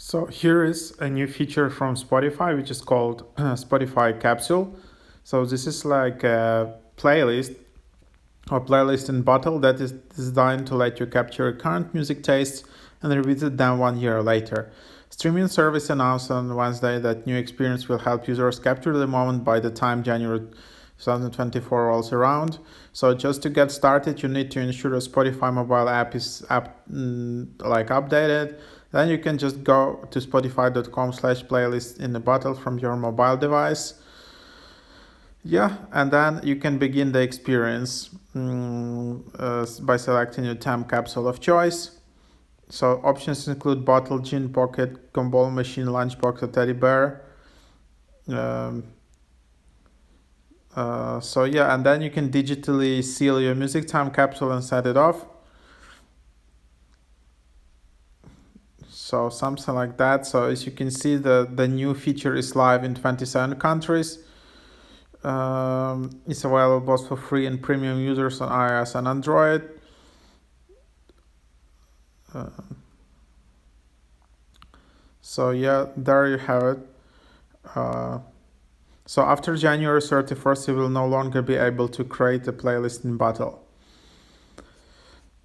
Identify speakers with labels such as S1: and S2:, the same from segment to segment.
S1: So here is a new feature from Spotify, which is called Spotify Capsule. So this is like a playlist or playlist in bottle that is designed to let you capture current music tastes and revisit them 1 year later. Streaming service announced on Wednesday that new experience will help users capture the moment by the time January 2024 rolls around. So just to get started, you need to ensure a Spotify mobile app is updated. Then you can just go to spotify.com/playlist in the bottle from your mobile device. Yeah, and then you can begin the experience by selecting your time capsule of choice. So options include bottle, gin pocket, gumball machine, lunchbox, or teddy bear. Um, so yeah, and then you can digitally seal your music time capsule and set it off. So something like that. So as you can see, the new feature is live in 27 countries. It's available both for free and premium users on iOS and Android. So yeah, there you have it. So after January 31st, you will no longer be able to create a playlist in bottle.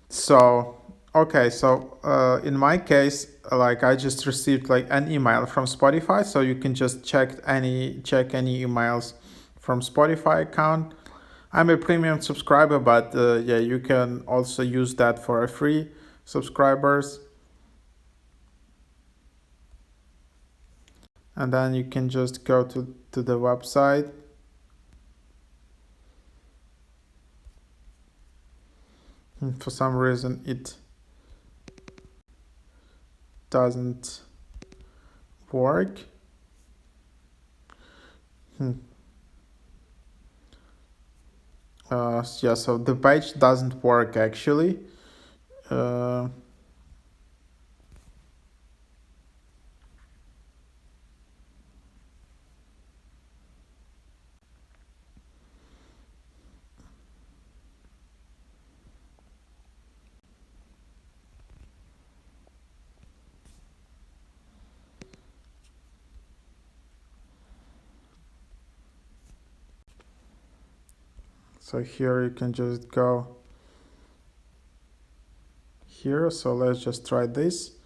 S1: So okay, so in my case, like I just received like an email from Spotify, so you can just check any emails from Spotify account. I'm a premium subscriber, but yeah, you can also use that for a free subscribers. And then you can just go to the website. And for some reason it doesn't work. Yeah, so the page doesn't work actually. Uh, so here you can just go here. So let's just try this.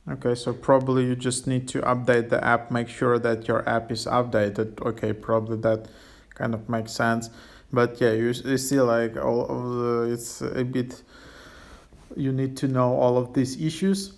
S1: Okay, so probably you just need to update the app, make sure that your app is updated. Okay, probably that kind of makes sense. But yeah, you see like all of it's a bit, you need to know all of these issues.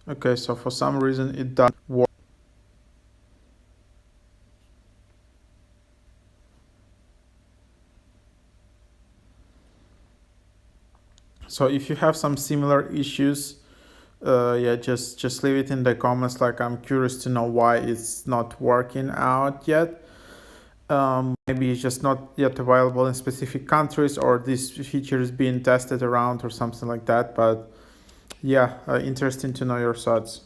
S1: Okay, so for some reason it doesn't work. So if you have some similar issues, yeah, just leave it in the comments. Like I'm curious to know why it's not working out yet. Maybe it's just not yet available in specific countries, or this feature is being tested around or something like that. But yeah, interesting to know your thoughts.